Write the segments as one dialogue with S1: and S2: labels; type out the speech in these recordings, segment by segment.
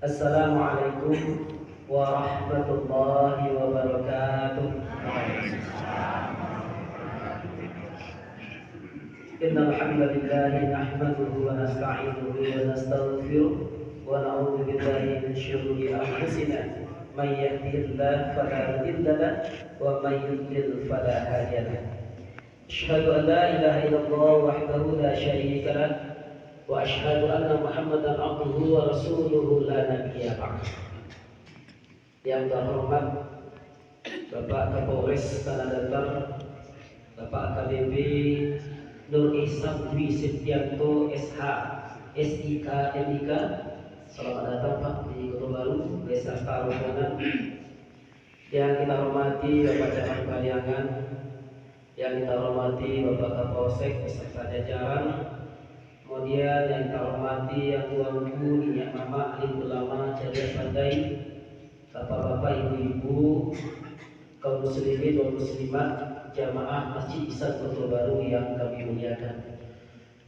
S1: Assalamualaikum warahmatullahi wabarakatuh. Innal hamdalillah nahmaduhu wa nasta'inuhu wa nastaghfiruh wa na'udzu billahi min shururi anfusina may yahdihillahu fala mudilla lahu wa may yudlil fala hadiya lahu. Asyhadu an la ilaha illallah wahdahu la syarika lahu wa asyhadu anna Muhammadan abduhu wa rasuluhu la nabiyya ba'd. Yang terhormat Bapak Kapolres Tanah Datar, Bapak AKBP Nur Ihsan Dwi Setianto SH SIK MIK, selamat datang Pak di Kota Baru beserta rombongan. Yang kita hormati Bapak Camat Paliangan, yang kita hormati Bapak Kapolsek beserta jajaran, kemudian yang kita hormati yang tuanku, Nyak Mama, alim ulama, jariah pandai, bapak-bapak, ibu-ibu, kaum muslimin dan muslimat, jamaah Masjid Ihsan Kota Baru yang kami muliakan.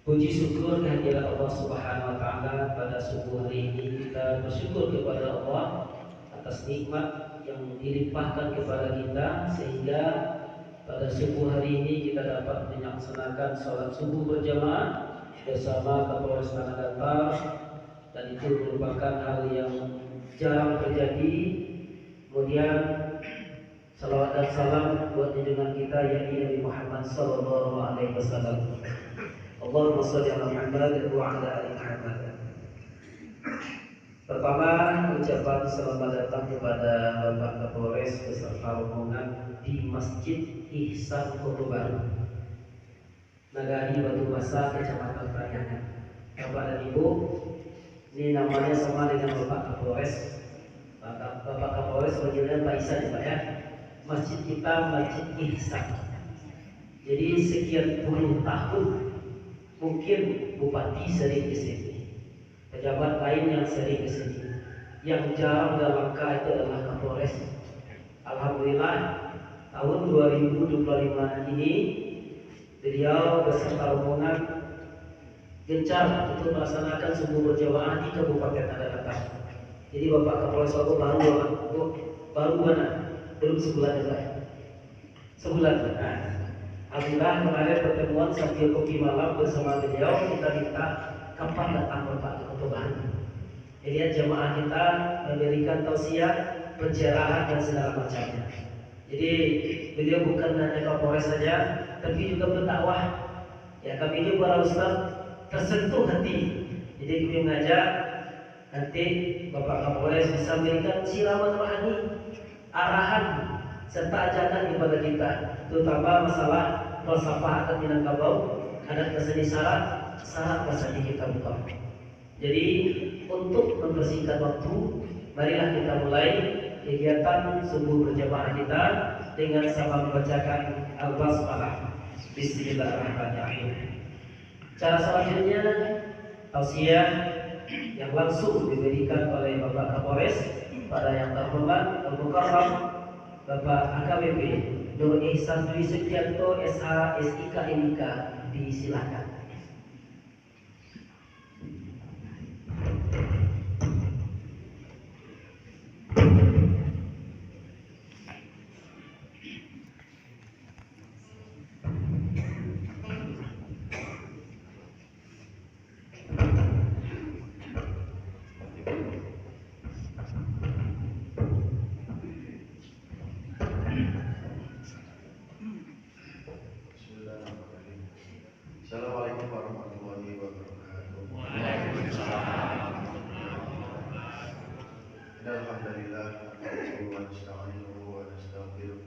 S1: Puji syukur kehadirat Allah Subhanahu wa taala pada subuh hari ini. Kita bersyukur kepada Allah atas nikmat yang dilimpahkan kepada kita sehingga pada subuh hari ini kita dapat melaksanakan sholat subuh berjamaah bersama Kapolres Tanah Datar, dan itu merupakan hal yang jarang terjadi. Kemudian salawat dan salam buat junjungan kita yakni Nabi Muhammad sallallahu alaihi wasallam. Allahumma shalli ala Muhammad wa ala ali Muhammad. Pertama, ucapan selamat datang kepada Bapak Kapolres beserta rombongan di Masjid Ihsan Kota Baru, Nagari Batu Basa, Kecamatan Paliangan. Bapak dan Ibu, ini namanya sama dengan Bapak Kapolres. Bapak Kapolres panggilnya Pak Ihsan ya Pak ya. Masjid kita Masjid Ihsan. Jadi sekian puluh tahun mungkin Bupati sering ke sini, pejabat lain yang sering ke sini. Yang jarang dan langka itu adalah Kapolres. Alhamdulillah tahun 2025 ini beliau beserta rombongan gencar untuk melaksanakan subuh berjamaah di Kabupaten Tanah Datar. Jadi Bapak Kapolres waktu baru mana? Belum sebulan ya. Sebulan. Nah, alhamdulillah kemarin pertemuan sambil kopi malam bersama beliau, kita minta kapan datang Bapak ke Kota Baru. Jadi jamaah kita memberikan tausiah, pencerahan dan segala macamnya. Jadi beliau bukan hanya Kapolres saja, tapi juga berdakwah. Ya, kami ini para ustaz tersentuh hati. Jadi kami mengajak nanti Bapak Kapolres bisa memberikan siraman rohani, arahan serta ajakan kepada kita, terutama masalah falsafah adat Minangkabau, adat keseni syarat bahasa kita buka. Jadi untuk mempersingkat waktu, marilah kita mulai kegiatan subuh berjamaah kita dengan sama membacakan Al-Basmalah. Bismillahirrahmanirrahim. Cara selanjutnya tausiah yang langsung diberikan oleh Bapak Kapolres pada yang terhormat Al-Mukarram Bapak AKBP Nur Ihsan Dwi Setianto SH SIK MIK, disilakan.
S2: Assalamualaikum warahmatullahi wabarakatuh. Alhamdulillah, wa nasta'inuhu wa nastaghfiruh.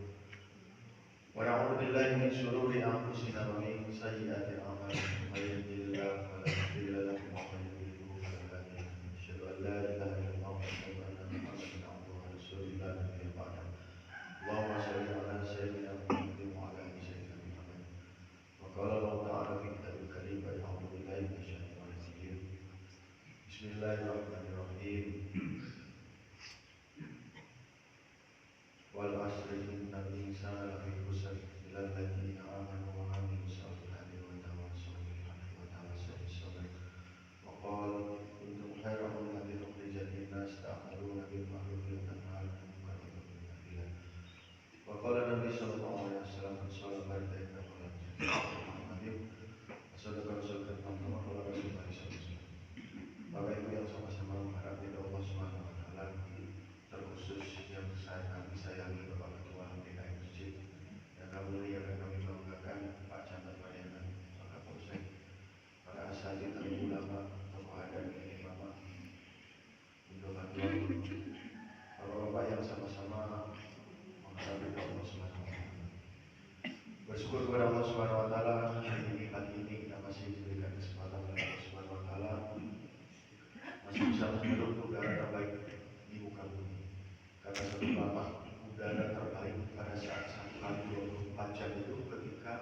S2: Wa na'udzu billahi min shururi anfusina wa min sayyiati a'malina. May yahdihillahu fala mudilla lahu wa may yudlil fala hadiya lahu. Asyhadu an la ilaha illallah wa asyhadu anna Muhammadan abduhu wa rasuluhu la nabiyya ba'dahu. Allahumma shalli ala sayyidina Muhammadin wa ala ali sayyidina Muhammad. Wa qala Allah ta'ala fi kitabil karim wa a'udzu billahi minasyaitonir rajim. Bismillahirrahmanirrahim. Wal asri innal insana lafi khusr illa alladziina aamanu wa 'amilus shalihati wa tawassaw bil haqqi wa tawassaw bis sabr. Wa qala kuntum khayra ummatin ukhrijat lin-nas bersyukur kepada Allah Subhanahu wa taala hari ini pagi ini kita masih diberikan kesempatan oleh Allah Subhanahu wa taala masih bisa menghirup udara terbaik di muka bumi. Kata satu bapak, udara terbaik pada saat 1 kali 24 jam itu ketika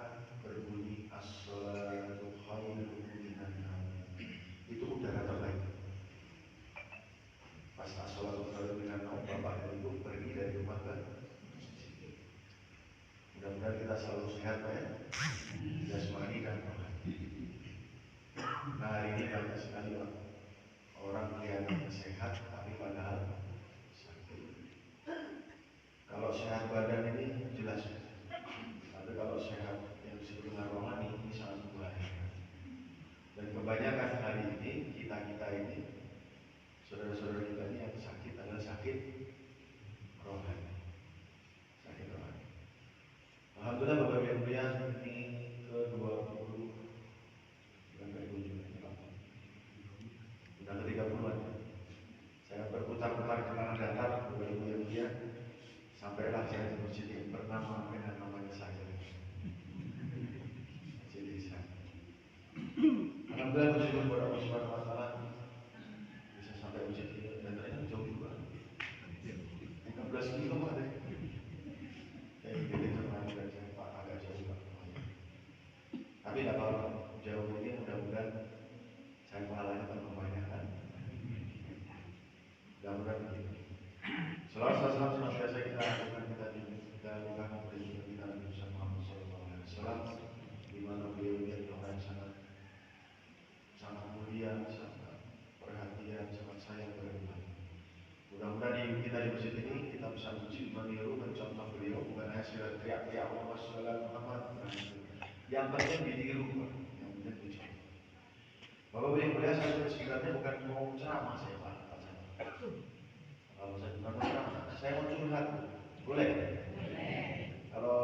S2: berbunyi as-salatu khairun minan naum. Itu udara terbaik. Pas as-salatu khairun minan naum, bapak dan ibu pergi dari rumah ke masjid. Mudah-mudahan kita selalu sehat ya, jasmani dan rohani. Nah hari ini banyak sekali orang kelihatannya sehat tapi padahal sakit. Kalau sehat badan ini jelas, tapi kalau sehat yang disebut dengan rohani ini sangat berbahaya. Dan kebanyakan hari ini kita ini, saudara-saudara kita ini yang sakit adalah sakit rohani. Sakit rohani. Alhamdulillah Bapak Ibu yang mulia, ini ke-20 bukan ke-7 udah ke-30-an. Saya berputar-putar ke tanah datar Bapak Ibu yang mulia, sampailah saya di masjid yang bernama dengan namanya saya. Masjid Ihsan. Alhamdulillah bersyukur kepada Allah Subhanahu wa taala bisa sampai masjid ini dan ternyata jauh juga. 13 kilo ada. Jadi terlalu dan saya Pak agak jauh Pak. Tapi tidak apa-apa, jauh ini mudah-mudahan saya pahalanya akan kebanyakan. Mudah-mudahan begitu. Salam senantiasa kita lakukan kita luka memberi kita Nabi Muhammad SAW, di mana beliau menjadi orang yang sangat mulia, sangat perhatian, sangat sayang kepada umat. Mudah-mudahan kita di masjid ini kita bisa meniru, mencontoh beliau, bukan hanya sekedar teriak-teriak Allah Muhammad. Yang penting ditiru, yang penting dicontoh. Bapak Ibu yang mulia, saya sebenarnya bukan mau ceramah saya Pak. Kalau saya bukan mau ceramah, saya mau curhat. Boleh? Kalau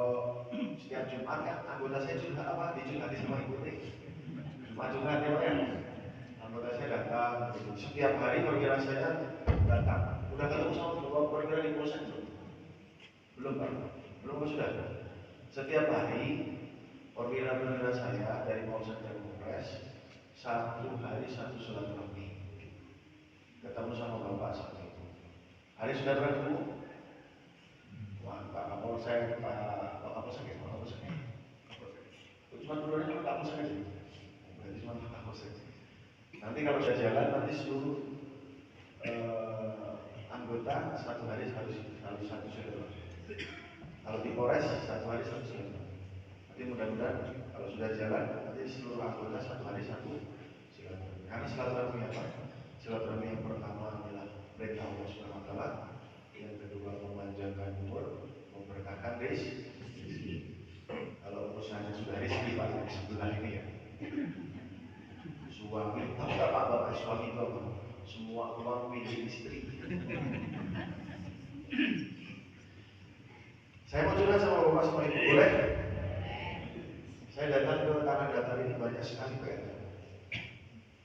S2: setiap Jumat kan anggota saya curhat apa? Dicurhati sama ibu nih. Jumat curhat ya Pak ya. Anggota saya datang, setiap hari perwira saya datang. Udah ketemu sama perwira di Polsek belum? Belum Pak? Belum Pak sudah? Setiap hari perwira saya dari Polsek dan Polres 1 hari 1 silaturahmi. Ketemu sama bapak sama ibu. Hari sudah bertemu. Wah, Pak Kapolsek, Pak Kapolsek ya, Pak Kapolsek. Cuma dulunya Pak Kapolsek aja. Berarti cuma Pak Kapolsek. Nanti kalau saya jalan, nanti seluruh anggota 1 hari harus 1 silaturahmi. Kalau di Polres 1 hari 1 silaturahmi. Nanti mudah-mudahan kalau sudah jalan, nanti seluruh anggota 1 hari 1 silaturahmi. Karena silaturahmi apa? Silaturahmi yang pertama adalah perintah Allah Subhanahu wa taala, yang kedua memanjangkan umur, memberkahkan rezeki. Kalau urusannya sudah rezeki Pak di sebelah ini ya. Suami, tahu nggak Pak Bapak suami itu apa? Semua uang milik istri. Saya mau curhat sama Bapak sama Ibu, boleh? Saya datang ke tanah datar ini banyak sekali Pak.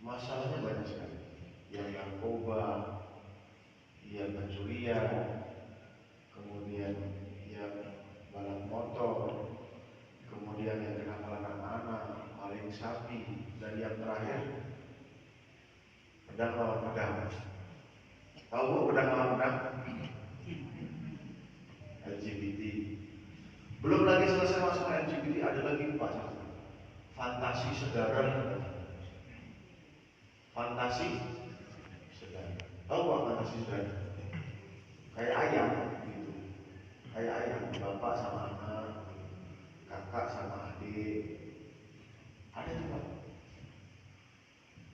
S2: Masalahnya banyak sekali. Yang narkoba, yang pencurian, kemudian yang balap motor, kemudian yang kenakalan anak-anak, maling sapi, dan yang terakhir pedang lawan pedang. Tahu bu pedang lawan pedang? LGBT. Belum lagi selesai masalah LGBT, ada lagi Pak, fantasi sedara. Fantasi sedara. Tahu Pak fantasi sedara? Kayak ayam gitu. Kayak ayam, bapak sama anak, kakak sama adik. Ada juga.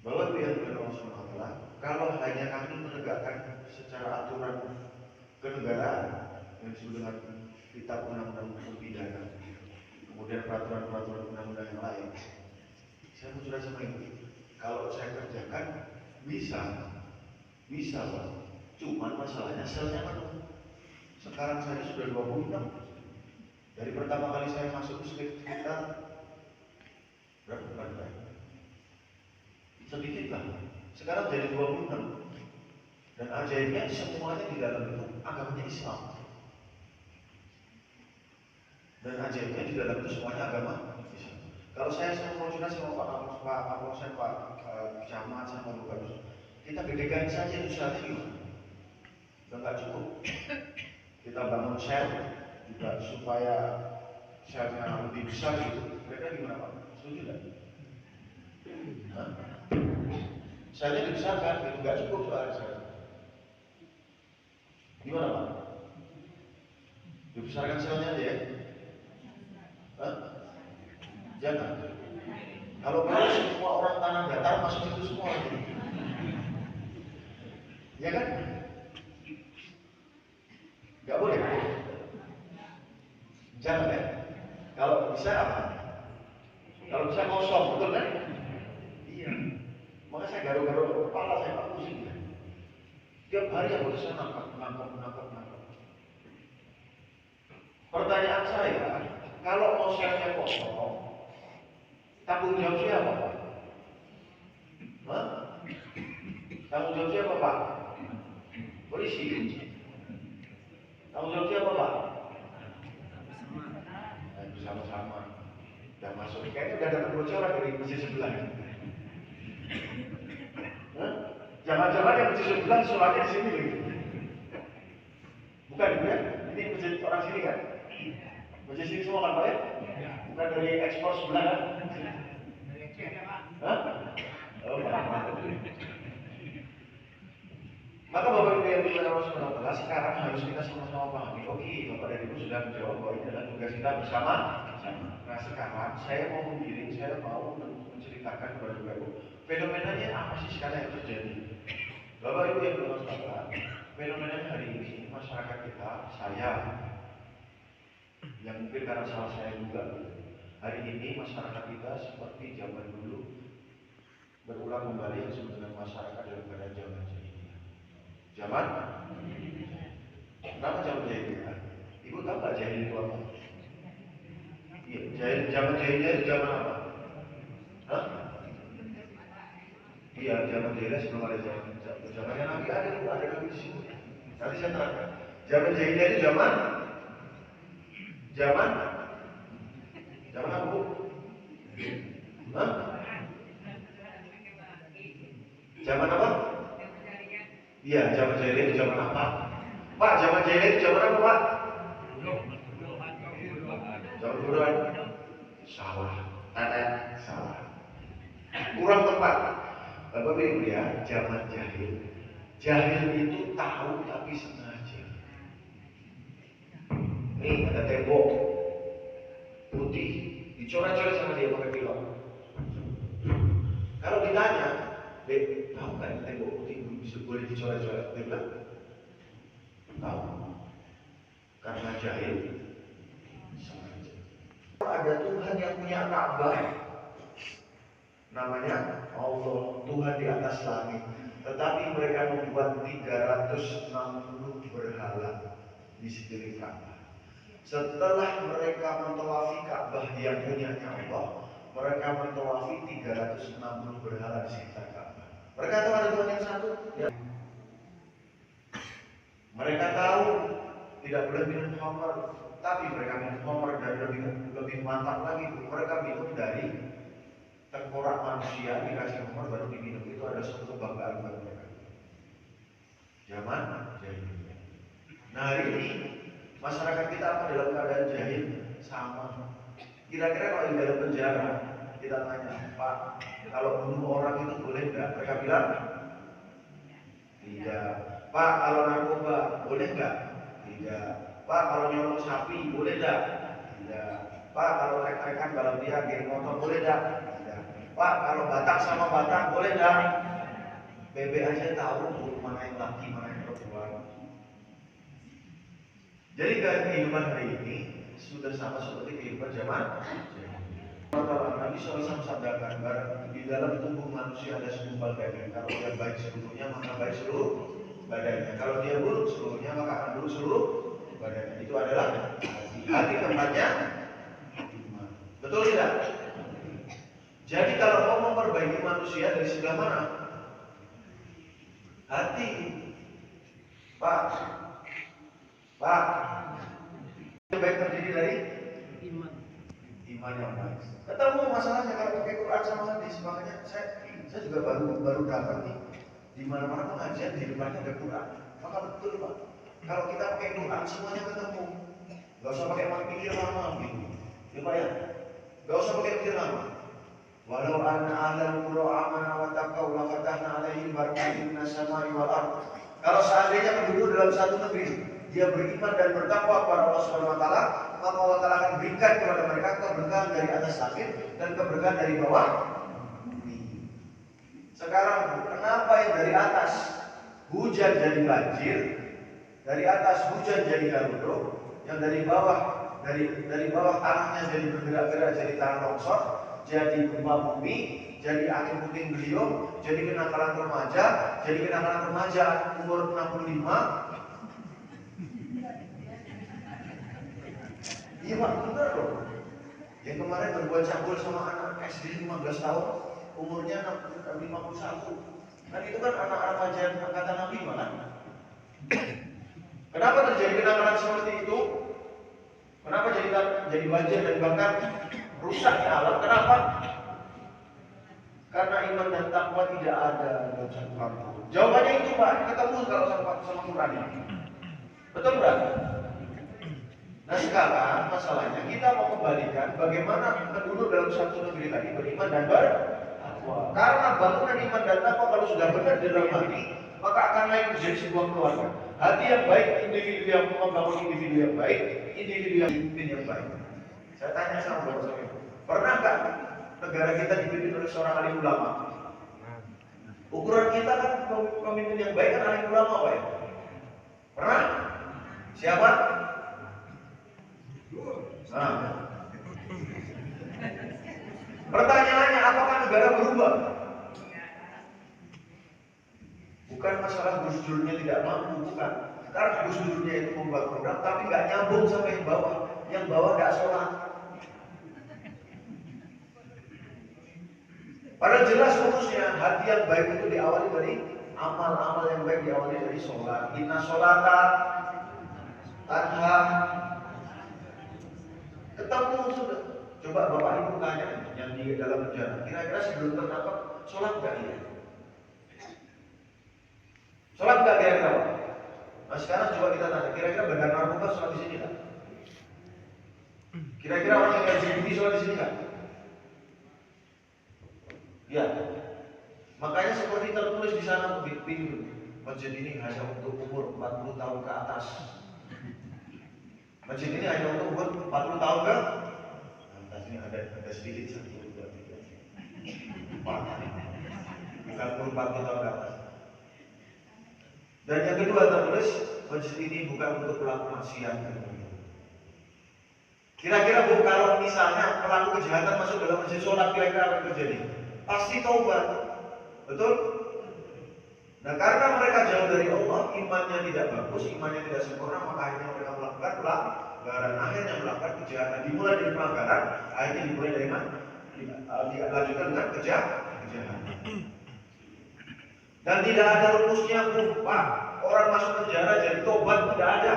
S2: Bahwa Tuhan Allah Subhanahu wa taala, kalau hanya kami menegakkan secara aturan kenegaraan yang disebut dengan kitab undang-undang hukum pidana, kemudian peraturan-peraturan undang-undang yang lain, saya mau curhat sama ibu. Kalau saya kerjakan bisa Pak. Cuman masalahnya selnya penuh. Sekarang saya sudah 26. Dari pertama kali saya masuk sekitar berapa bulan? Sedikit lah. Sekarang jadi 26. Dan ajaibnya semuanya di dalam itu agamanya Islam. Dan ajaibnya di dalam itu semuanya agama Islam. Kalau saya mau curhat sama Pak Kapolsek, Pak Camat sama Pak Bupati, kita bedakan saja itu syaratnya gimana? Udah nggak cukup. Kita bangun sel juga supaya selnya lebih besar gitu. Mereka gimana Pak? Setuju nggak? Selnya dibesarkan, itu nggak cukup soalnya sel. Gimana Pak? Dibesarkan selnya aja ya? Jangan. Kalau boleh semua orang tanah datar masuk itu semua gitu. Ya kan? Gak boleh. Jangan ya. Kalau bisa apa? Kalau bisa kosong, betul kan? Iya. Maka saya garu-garu kepala saya Pak pusing. Tiap hari aku bisa nangkap. Pertanyaan saya, kalau mau selnya kosong, tanggung jawab siapa Pak? Tanggung jawab siapa Pak? Polisi. Tanggung jawab siapa Pak? Bersama-sama. Udah masuk. Kayaknya udah dapat bocoran dari masjid sebelah. Jangan-jangan yang masjid sebelah sholatnya di sini lagi. Bukan ya? Ini masjid orang sini kan? Masjid sini semua kan Pak ya? Bukan dari ekspor sebelah kan? Oh, maka Bapak Ibu yang dimuliakan Allah Subhanahu wa taala, sekarang harus kita sama-sama pahami. Oke, Bapak dan Ibu sudah menjawab bahwa ini adalah tugas kita bersama. Nah sekarang saya mau menggiring, saya mau menceritakan kepada Bapak Ibu fenomenanya apa sih sekarang yang terjadi. Bapak Ibu yang dimuliakan Allah Subhanahu wa taala, fenomenanya hari ini masyarakat kita, saya yang mungkin karena salah saya juga, hari ini masyarakat kita seperti zaman dulu berulang kembali yang disebut dengan masyarakat daripada zaman jahiliyah. Zaman? Kenapa zaman jahiliyah? Ibu tahu nggak jahil itu apa? Iya, zaman jahiliyah itu zaman apa? Iya, zaman jahiliyah sebelum ada zamannya Nabi ada Nabi di sini. Nanti saya terangkan. Zaman jahiliyah itu zaman apa Bu? Zaman apa? Iya, zaman jahiliyah itu zaman apa? Pak, zaman jahiliyah itu zaman apa Pak? Zaman buruan. Salah. Salah. Kurang tepat. Bapak Ibu ya, zaman jahil. Jahil itu tahu tapi sengaja. Nih ada tembok putih, dicoret-coret sama dia pakai pilok. Kalau ditanya, Dek, tahu nggak tembok putih bisa boleh dicoret-coret? Dia bilang, tahu. Karena jahil. Sengaja. Ada Tuhan yang punya Ka'bah. Namanya Allah, Tuhan di atas langit. Tetapi mereka membuat 360 berhala di sekeliling Ka'bah. Setelah mereka mentawafi Ka'bah yang punyanya Allah, mereka mentawafi 360 berhala di sekitar Ka'bah. Mereka tahu ada Tuhan yang satu. Ya. Mereka tahu tidak boleh minum khamr, tapi mereka minum khamr dan lebih mantap lagi. Mereka minum dari tengkorak manusia dikasih khamr baru diminum. Itu adalah suatu kebanggaan bagi mereka. Zaman jahiliyah. Nah hari ini masyarakat kita apa dalam keadaan jahil? Sama. Kira-kira kalau di dalam penjara kita tanya, Pak, kalau bunuh orang itu boleh nggak? Mereka bilang tidak. Pak, kalau narkoba boleh nggak? Tidak. Pak, kalau nyolong sapi boleh nggak? Tidak. Pak, kalau trek-trekan balap dia geng motor boleh nggak? Tidak. Pak, kalau Batak sama Batak boleh nggak? BB aja tahu mana yang laki, mana yang perempuan. Jadi kehidupan hari ini sudah sama seperti kehidupan zaman. Nabi SAW sabdakan, di dalam tubuh manusia ada segumpal daging. Kalau dia baik seluruhnya, maka baik seluruh badannya. Kalau dia buruk seluruhnya, maka akan buruk seluruh badannya. Itu adalah hati tempatnya iman. Betul tidak? Jadi kalau mau memperbaiki manusia dari sebelah mana? Hati. Pak, yang baik terdiri dari iman yang baik. Ketemu masalahnya kalau pakai Quran sama hadis, makanya saya juga baru dapat nih di mana-mana pengajian di depannya ada Quran. Maka betul Pak, kalau kita pakai Quran semuanya ketemu, nggak usah pakai pikir lama gitu. Ya Pak ya, nggak usah pakai pikir lama. Walau anna ahlal qura amana wa taqaw la fatahna alaihim barakatin minas samai wal ardh. Kalau seandainya penduduk dalam satu negeri dia beriman dan bertakwa kepada Allah Subhanahu wa taala, maka Allah Taala akan berikan kepada mereka keberkahan dari atas langit dan keberkahan dari bawah bumi. Sekarang kenapa yang dari atas hujan jadi banjir, dari atas hujan jadi garuduk, yang dari bawah tanahnya jadi bergerak-gerak jadi tanah longsor, jadi gempa bumi, jadi angin puting beliung, jadi kenakalan remaja umur 65. Iya Pak, benar loh. Yang kemarin berbuat cabul sama anak SD 15 tahun, umurnya 51. Kan itu kan anak remaja angkatan 65 kan? Kenapa terjadi kenakalan seperti itu? Kenapa jadi banjir dan bahkan rusaknya alam? Kenapa? Karena iman dan takwa tidak ada dalam satu kampung. Jawabannya itu Pak, ketemu kalau sama Quran ini. Betul Pak? Nah sekarang masalahnya kita mau kembalikan bagaimana penduduk dalam satu negeri tadi beriman dan bertakwa. Karena bangunan iman dan takwa kalau sudah benar di dalam hati, maka akan naik menjadi sebuah keluarga. Hati yang baik, individu yang membangun individu yang baik, individu yang memimpin yang baik. Saya tanya sama Bapak saya, pernah nggak negara kita dipimpin oleh seorang alim ulama? Ukuran kita kan pemimpin yang baik kan alim ulama Pak ya? Pernah? Siapa? Nah. Pertanyaannya, apakah negara berubah? Bukan masalah Gus Durnya tidak mampu, bukan. Karena Gus Durnya itu membuat program, tapi nggak nyambung sampai yang bawah. Yang bawah nggak sholat. Padahal jelas fokusnya hati yang baik itu diawali dari amal-amal yang baik diawali dari sholat. Inna sholata tanha. Ketemu sudah. Coba Bapak Ibu tanya yang di dalam penjara, kira-kira sebelum tertangkap sholat nggak dia? Sholat nggak kira-kira? Nah sekarang coba kita tanya, kira-kira bandar narkoba sholat di sini nggak? Kira-kira orang yang LGBT sholat di sini nggak? Ya. Makanya seperti tertulis di sana masjid ini hanya untuk umur 40 tahun ke atas. Masjid ini hanya untuk umur 40 tahun ke atas. Ini ada sedikit 1, 2, 3, 4. Bukan 40 tahun ke atas. Dan yang kedua tertulis masjid ini bukan untuk pelaku maksiat. Kira-kira Bu, kalau misalnya pelaku kejahatan masuk dalam masjid sholat, kira-kira apa yang terjadi? Pasti taubat. Betul? Nah karena mereka jauh dari Allah, imannya tidak bagus, imannya tidak sempurna, maka akhirnya mereka melakukan pelanggaran, akhirnya melakukan kejahatan. Dimulai dari pelanggaran, akhirnya dimulai dari mana? Dilanjutkan dengan kejahatan. Dan tidak ada rumusnya Pak, orang masuk penjara jadi tobat, tidak ada.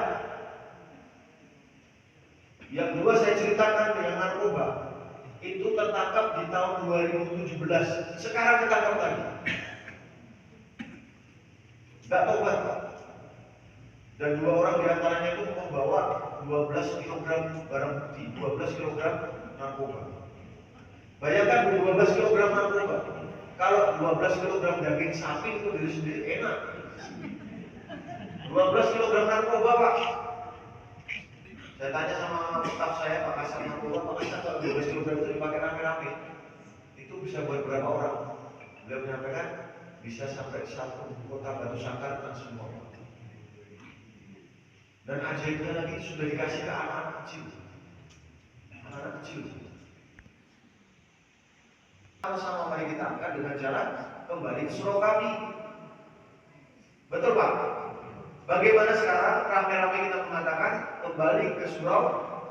S2: Yang dua saya ceritakan yang narkoba, itu tertangkap di tahun 2017, sekarang ketangkap lagi. Tidak tobat Pak. Dan 2 orang diantaranya itu membawa 12 kg barang bukti, 12 kg narkoba. Bayangkan 12 kg narkoba. Kalau 12 kg daging sapi itu diri sendiri enak. 12 kg narkoba Pak. Saya tanya sama staf saya, Pak Kasar narkoba, Pak Kasar kalau 12 kg itu dipakai rame-rame, itu bisa buat berapa orang? Beliau menyampaikan bisa sampai 1 kota Batu Sangkar dan semua. Dan ajaibnya lagi sudah dikasih ke anak-anak kecil. Anak-anak kecil. Sama-sama mari kita angkat dengan cara kembali ke surau kami. Betul Pak? Bagaimana sekarang rame-rame kita mengatakan kembali ke surau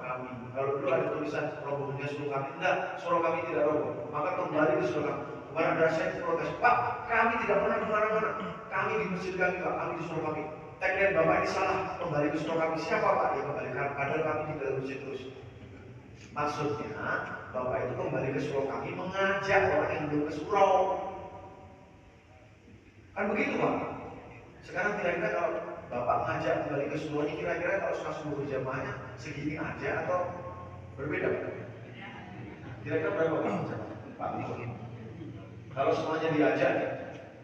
S2: kami. Kalau dulu ada tulisan robohnya surau kami, tidak, surau kami tidak roboh. Maka kembali ke surau kami. Kemarin ada saya protes, Pak, kami tidak pernah kemana-mana. Kami di masjid kami Pak, kami di surau kami. Tagline Bapak ini salah, kembali ke surau kami. Siapa Pak yang kembali? Padahal kami di dalam masjid terus. Maksudnya, Bapak itu kembali ke surau kami mengajak orang yang belum ke surau. Kan begitu Pak? Sekarang kira-kira kalau Bapak ngajak kembali ke surau ini, kira-kira kalau suka subuh berjamaahnya segini aja atau berbeda? Kira-kira berapa Pak? Kalau semuanya diajak,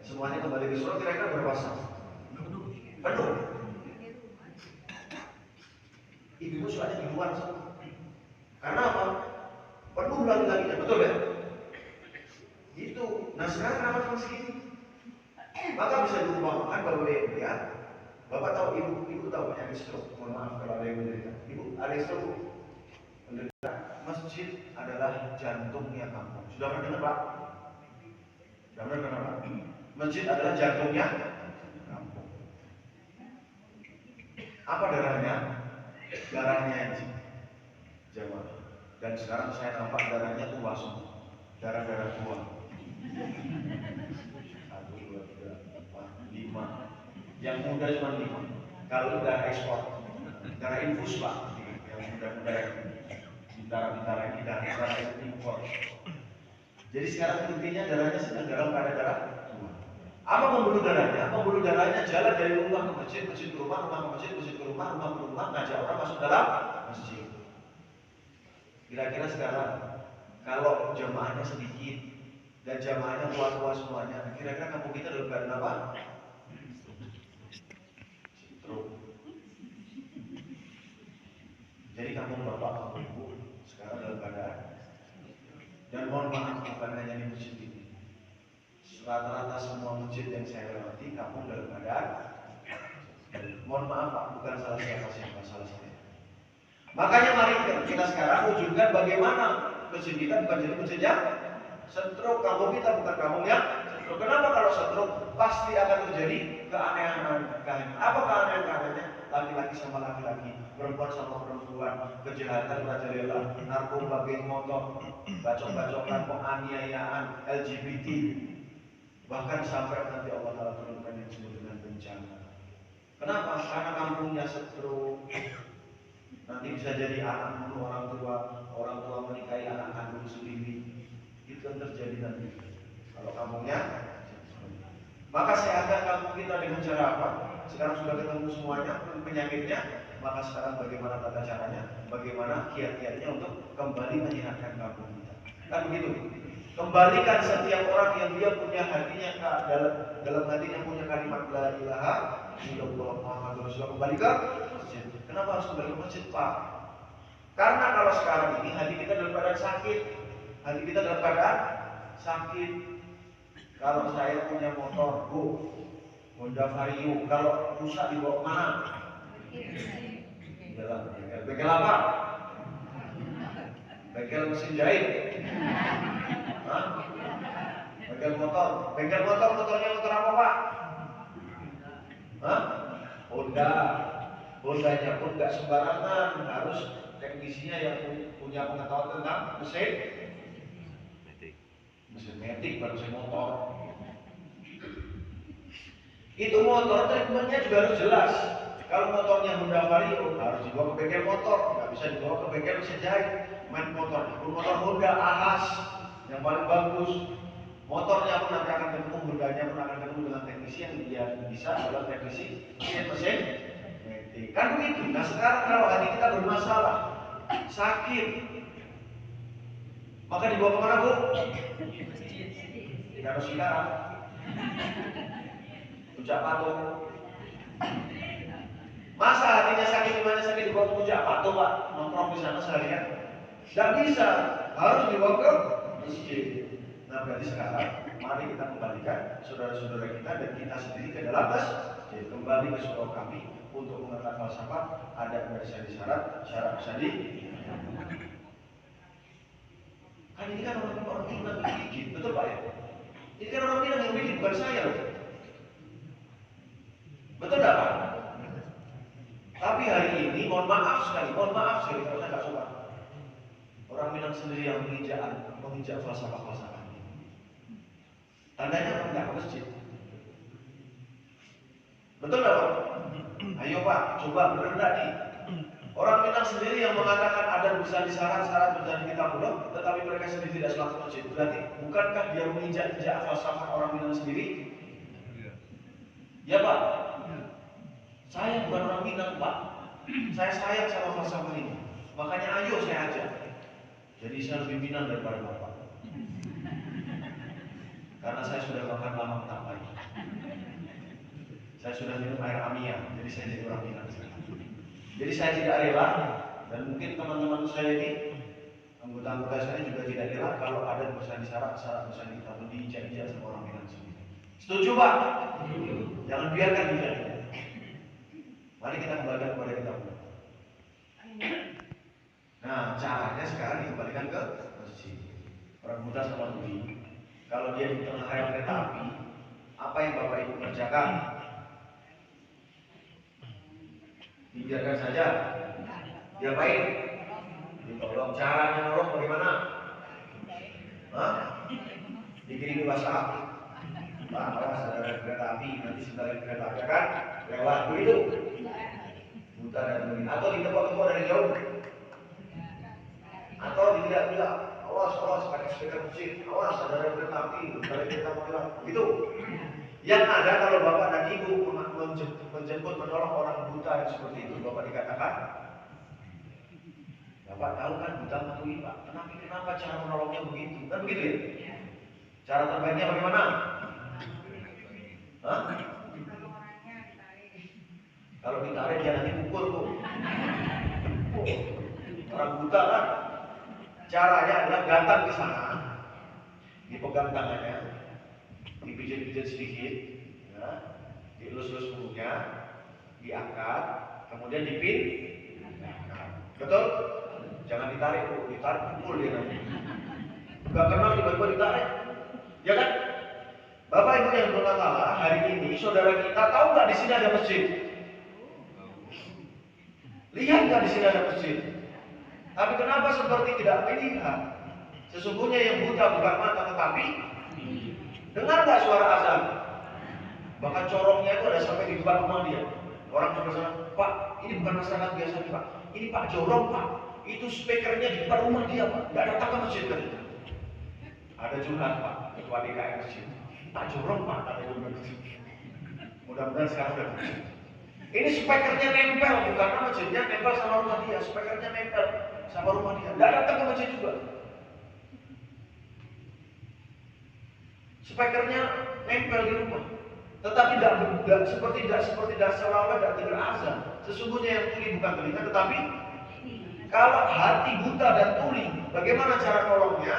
S2: semuanya kembali ke surau, kira-kira berapa sah? Penuh. Ibu sukanya di luar. Karena apa? Penuh lagi-laginya, betul ya? Itu. Nah sekarang kenapa cuma segini? Maka bisa diumpamakan Bapak Ibu ya. Bapak tahu ibu tahu penyakit stroke. Mohon maaf kalau ada yang menderita. Ibu ada yang stroke. Menderita. Masjid adalah jantungnya kampung. Sudah pernah dengar Pak? Sudah pernah dengar Pak? Masjid adalah jantungnya kampung. Apa darahnya? Darahnya yang jamaah. Dan sekarang saya nampak darahnya tua semua. Darah-darah tua. 1, 2, 3, 4, 5. Yang muda cuma 5. Kalau darah ekspor, darah infus Pak. Yang muda-muda yang bintara-bintara ini darah impor. Jadi sekarang intinya darahnya sedang dalam keadaan darah tua. Apa pembuluh darahnya? Pembuluh darahnya jalan dari rumah ke masjid, masjid ke rumah, rumah ke masjid, masjid ke rumah, rumah ke rumah, ngajak orang masuk dalam masjid. Kira-kira sekarang kalau jamaahnya sedikit dan jamaahnya tua-tua semuanya, kira-kira kampung kita dalam keadaan apa? Stroke. Jadi kampung Bapak, kampung Ibu sekarang dalam keadaan. Dan mohon maaf bukan hanya di masjid ini. Rata-rata semua masjid yang saya lewati kampung dalam keadaan. Mohon maaf Pak, bukan salah siapa, salah saya. Makanya mari kita sekarang wujudkan bagaimana masjid kita bukan jadi masjid yang stroke. Kampung kita bukan kampung yang stroke. Kenapa kalau stroke? Pasti akan terjadi keanehan. Apa keanehan-keanehannya? Laki-laki sama laki-laki, perempuan sama perempuan, kejahatan merajalela, narkoba, geng motor, bacok-bacokan, penganiayaan, LGBT, bahkan sampai nanti Allah Ta'ala turunkan yang disebut dengan bencana. Kenapa? Karena kampungnya stroke. Nanti bisa jadi anak bunuh orang tua menikahi anak kandung sendiri. Itu yang terjadi nanti kalau kampungnya. Maka saya akan kampung kita dengan cara apa? Sekarang sudah ketemu semuanya penyakitnya. Maka sekarang bagaimana tata caranya? Bagaimana kiat-kiatnya untuk kembali menyehatkan kampung kita? Kan begitu. Kembalikan setiap orang yang dia punya hatinya dalam hatinya punya kalimat la ilaha illallah Muhammadur Rasulullah, kembali ke masjid. Kenapa harus kembali ke masjid Pak? Karena kalau sekarang ini hati kita dalam keadaan sakit. Hati kita dalam keadaan sakit. Kalau saya punya motor, Honda Vario, kalau rusak dibawa kemana? Dalam bengkel apa? Bengkel mesin jahit. Hah? Bengkel motor. Bengkel motornya motor apa Pak? Hah? Honda. Hondanya pun nggak sembarangan, harus teknisinya yang punya pengetahuan tentang mesin metik, baru mesin motor. Itu motor treatmentnya juga harus jelas. Kalau motornya Honda Vario harus dibawa ke bengkel motor, nggak bisa dibawa ke bengkel mesin jahit. Main motor Honda Ahas yang paling bagus. Motornya pun nanti akan ketemu, Hondanya pun akan ketemu dengan teknisi yang dia bisa adalah teknisi mesin. Kan begitu. Nah sekarang kalau hati kita bermasalah, sakit, maka dibawa kemana Bu? Tidak harus sekarang. Puncak Patung. Masa hatinya sakit di mana sakit dibawa ke Puncak Patung Pak? Nongkrong di sana seharian? Tidak bisa, harus dibawa ke masjid. Nah berarti sekarang mari kita kembalikan saudara-saudara kita dan kita sendiri ke dalam masjid, kembali ke surau kami untuk mengetahui falsafah ada bisa disyarat, syarat bisa di. Kan ini kan orang Minang yang bikin, betul Pak ya? Ini kan orang Minang yang bikin, bukan saya loh. Betul tidak Pak? Tapi hari ini mohon maaf sekali kalau saya nggak suka. Orang Minang sendiri yang menginjak falsafah ini. Tandanya apa? Nggak ke masjid. Betul nggak Pak? Ayo Pak, coba bener nggak nih? Orang Minang sendiri yang mengatakan ada busana syarat-syarat berjalan kitabullah, tetapi mereka sendiri tidak sholat masjid. Berarti bukankah dia menginjak-injak falsafah orang Minang sendiri? Ya Pak, saya bukan orang Minang Pak. Saya sayang sama falsafah ini. Makanya ayo saya ajak. Jadi saya lebih Minang daripada Bapak. Karena saya sudah makan lama tak lagi. Saya sudah minum air Amia, jadi saya jadi orang Minang. Jadi saya tidak rela, dan mungkin teman-teman saya ini, anggota-anggota saya juga tidak rela kalau ada busana syarat busana kita dijajah sama orang Minang sendiri. Setuju Pak? Jangan biarkan dijajah. Mari kita kembalikan kepada kita. Nah, caranya sekarang dikembalikan ke masjid. Orang buta sama tuli, kalau dia di tengah rel kereta api, apa yang Bapak Ibu kerjakan? Dibiarkan saja. Diapain? Ditolong. Caranya nolong bagaimana? Hah? Dikirimi WhatsApp. Pak, awas ada kereta api, nanti sebentar lagi kereta api akan lewat. Begitu. Buta dan tuli. Atau ditepuk-tepuk dari jauh. Atau tidak, awas pakai speaker musik, awas ada kereta api, dari kereta mau lewat. Begitu. Yang ada kalau Bapak dan Ibu menjemput menolong orang buta yang seperti itu, Bapak dikatakan, Bapak tahu kan buta matui Pak, kenapa cara menolongnya begitu? Kan begitu ya? Cara terbaiknya bagaimana? Hah? Kalau ditarik dia nanti pukul tuh. Orang buta kan? Caranya adalah datang ke sana, dipegang tangannya, dipijit-pijit sedikit, ya, dielus-elus punggungnya, diangkat, kemudian dipin, betul? Jangan ditarik, ditarik pukul dia nanti. Gak kenal tiba-tiba ditarik, ya kan? Bapak Ibu yang berkata, hari ini saudara kita tahu nggak di sini ada masjid? Lihat nggak di sini ada masjid? Tapi kenapa seperti tidak melihat? Sesungguhnya yang buta bukan mata tetapi dengar nggak suara azan? Bahkan corongnya itu ada sampai di depan rumah dia. Orang cuma sana, Pak, ini bukan masyarakat biasa nih Pak. Ini Pak Jorong Pak. Itu speakernya di depan rumah dia Pak. Nggak datang ke masjid kan? Ada curhat Pak, ketua DKM masjid. Pak Jorong Pak, ada yang masjid. Mudah-mudahan sekarang udah masjid. Ini speakernya nempel, karena masjidnya nempel sama rumah dia. Speakernya nempel sama rumah dia. Nggak datang ke masjid juga. Speakernya nempel di rumah. Tetapi tidak seperti seolah-olah tidak dengar azan. Sesungguhnya yang tuli bukan telinga, tetapi kalau hati buta dan tuli, bagaimana cara nolongnya?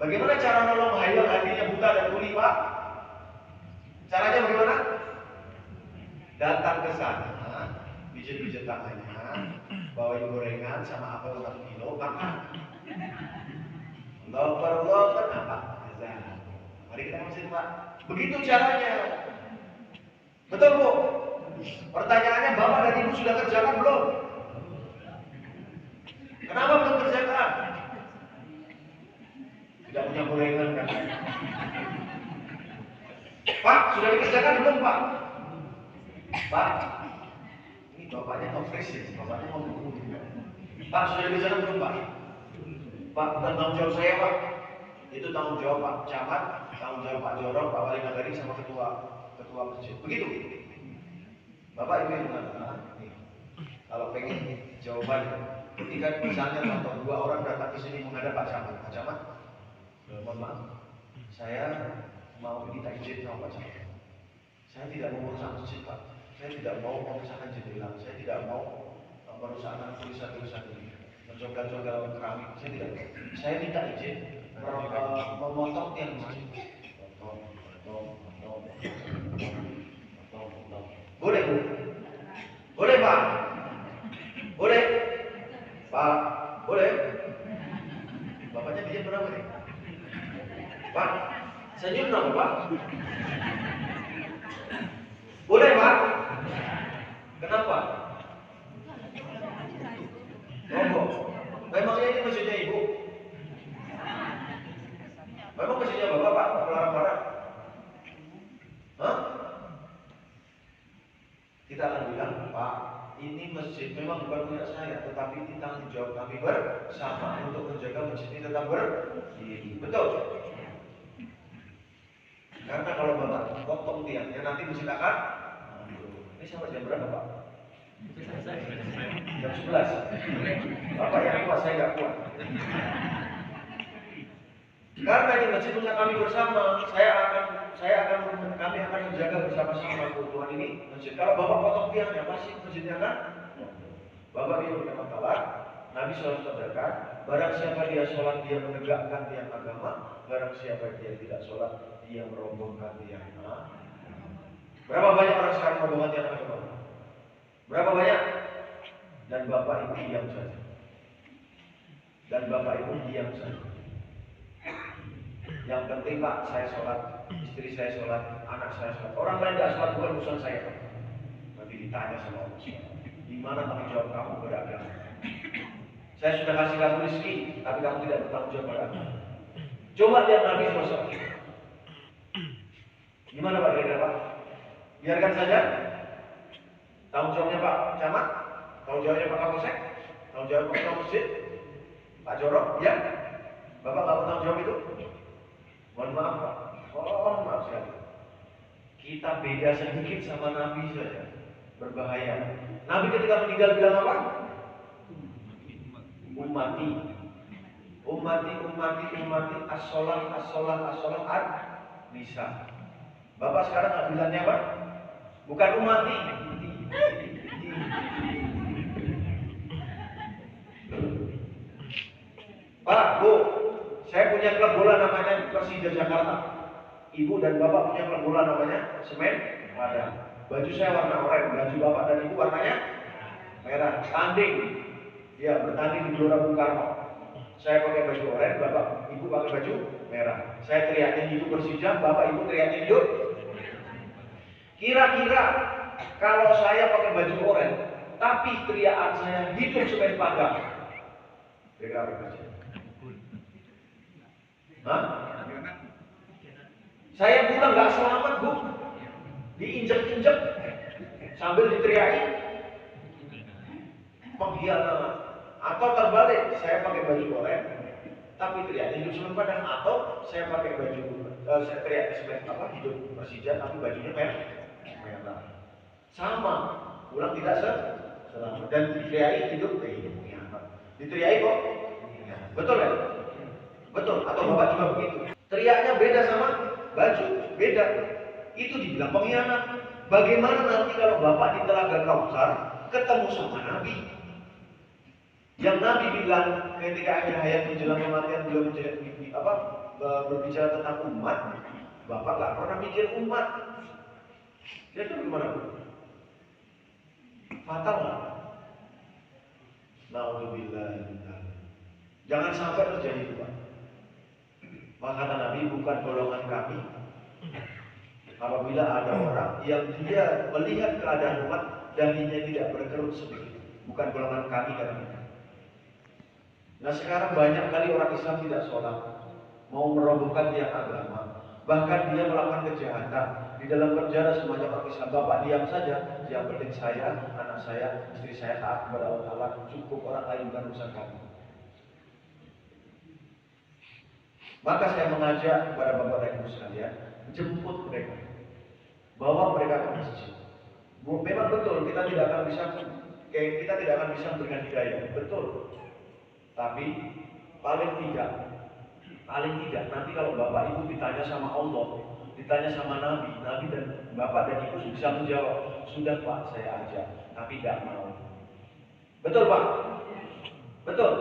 S2: Bagaimana cara nolong hayal hatinya buta dan tuli, Pak? Caranya bagaimana? Datang ke sana, pijit-pijit tangannya, bawain gorengan sama apel 1 kilo, makan. Loper apa? Azan. Mari kita masjid Pak. Begitu caranya. Betul Bu? Pertanyaannya Bapak dan Ibu sudah kerjakan belum? Kenapa belum kerjakan? Tidak punya gorengan kan? Pak, sudah dikerjakan belum Pak? Pak, ini bapaknya no fresh ya, bapaknya mau dulu. Pak, sudah dikerjakan belum Pak? Pak, bukan tanggung jawab saya Pak. Itu tanggung jawab Pak Camat, tanggung jawab Pak Jorok, Pak Wali Nagari sama ketua masjid. Begitu. Bapak Ibu yang mengatakan, kalau pengen jawaban, ketika misalnya contoh 2 orang datang ke sini menghadap Pak Camat. Pak Camat, mohon maaf, saya mau minta izin sama Pak Camat. Saya tidak mau merusak masjid Pak. Saya tidak mau merusakan jendela. Saya tidak mau merusakkan tulisan-tulisan ini. Mencoba-coba keramik. Saya tidak. Saya minta izin memotong tiang masjid. Boleh Bu? Boleh Pak? Boleh? Pak? Boleh? Bapaknya diam berapa nih? Pak? Senyum dong Pak? Boleh Pak? Kenapa? Ngomong. Memangnya ini masjidnya Ibu? Memang masjidnya Bapak Pak? Melarang-larang? Hah? Kita akan bilang, Pak Pak, ini masjid memang bukan punya saya, tetapi ini tanggung jawab kami bersama untuk menjaga masjid ini tetap berdiri. Betul? Karena kalau Bapak potong tiangnya nanti masjid akan ini sampai jam berapa Pak? Jam 11. Bapak yang kuat, saya nggak kuat. Karena ini masjid punya kami bersama, kami akan menjaga bersama-sama keutuhan ini masjid. Kalau Bapak potong tiangnya, pasti masjidnya kan? Bapak Ibu yang taala, Nabi SAW sabdakan, barang siapa dia sholat dia menegakkan tiang agama, barang siapa dia tidak sholat dia merobohkan tiang agama. Berapa banyak orang sekarang merobohkan tiang agama? Berapa banyak? Dan Bapak Ibu diam saja. Dan Bapak Ibu diam saja. Yang penting Pak, saya sholat, istri saya sholat, anak saya sholat. Orang lain tidak sholat bukan urusan saya Pak. Nanti ditanya sama Allah. Di mana tanggung jawab kamu beragama? Saya sudah kasih kamu rezeki, tapi kamu tidak bertanggung jawab beragama. Coba lihat Nabi SAW. Gimana Pak kira-kira Pak? Biarkan saja. Tanggung jawabnya Pak Camat, tanggung jawabnya Pak Kapolsek, tanggung jawab Pak Masjid, Pak Jorok, ya? Bapak nggak bertanggung jawab itu? Mohon maaf Pak, mohon maaf sekali. Kita beda sedikit sama Nabi saja, berbahaya. Nabi ketika meninggal bilang apa? Ummati, ummati, ummati, ummati, as-sholat, as-sholat, as-sholat, ad-nisa. Bapak sekarang nggak bilangnya apa? Bukan ummati. Pak, Bu, saya punya klub bola namanya Persija Jakarta. Ibu dan Bapak punya klub bola namanya Semen Padang. Baju saya warna oranye, baju Bapak dan Ibu warnanya merah. Tanding, ya bertanding di Gelora Bung Karno. Saya pakai baju oranye, Bapak Ibu pakai baju merah. Saya teriaknya hidup Persija, Bapak Ibu teriaknya hidup. Kira-kira kalau saya pakai baju oranye, tapi teriakan saya hidup Semen Padang, kira-kira apa saja? Hah? Saya pulang nggak selamat Bu, diinjek-injek sambil diteriaki pengkhianat. Atau terbalik, saya pakai baju oranye tapi teriaknya hidup Semen Padang, atau saya pakai baju saya teriak hidup Persija tapi bajunya merah. Sama, pulang tidak selamat dan diteriaki hidup pengkhianat. Diteriaki kok? Betul ya? Betul, atau Bapak juga begitu. Teriaknya beda sama baju, beda. Itu dibilang pengkhianat. Bagaimana nanti kalau Bapak di Telaga Kautsar ketemu sama Nabi? Yang Nabi bilang ketika akhir hayat menjelang kematian beliau berbicara tentang umat, Bapak nggak pernah mikir umat. Jadi bagaimana Bu? Fatal nggak? Naudzubillah. Jangan sampai terjadi itu Pak. Maka kata Nabi, bukan golongan kami apabila ada orang yang dia melihat keadaan umat dan dia tidak berkerut sedikit. Bukan golongan kami kata Nabi. Nah sekarang banyak kali orang Islam tidak sholat, mau merobohkan tiang agama, bahkan dia melakukan kejahatan di dalam penjara semuanya orang Islam. Bapak diam saja, yang penting saya, anak saya, istri saya taat kepada Allah Taala, cukup orang lain bukan urusan kami. Maka saya mengajak kepada Bapak dan Ibu sekalian, jemput mereka, bawa mereka ke masjid. Memang betul kita tidak akan bisa memberikan hidayah, betul. Tapi paling tidak nanti kalau Bapak Ibu ditanya sama Allah, ditanya sama Nabi dan Bapak dan Ibu bisa menjawab, sudah Pak saya ajak, tapi tidak mau. Betul Pak? Betul.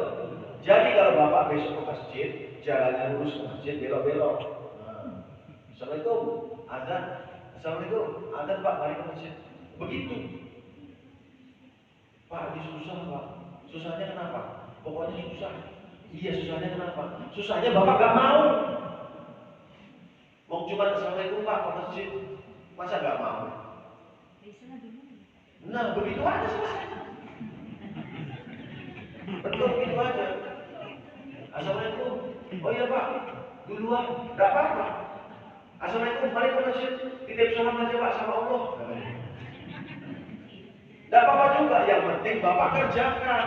S2: Jadi kalau Bapak besok ke masjid, jalannya lurus ke masjid, belok-belok. Assalamualaikum, azan. Assalamualaikum, azan Pak, mari ke masjid. Begitu. Pak, ini susah Pak. Susahnya kenapa? Pokoknya susah. Iya, susahnya kenapa? Susahnya Bapak gak mau. Mau cuma Assalamualaikum Pak, ke masjid. Masa gak mau? Nah, begitu aja selesai. Betul, begitu aja. Assalamualaikum. Oh iya Pak, duluan, tidak apa-apa. Assalamualaikum, mari ke masjid. Titip salam aja Pak sama Allah.
S3: Tidak apa-apa juga, yang penting Bapak kerjakan.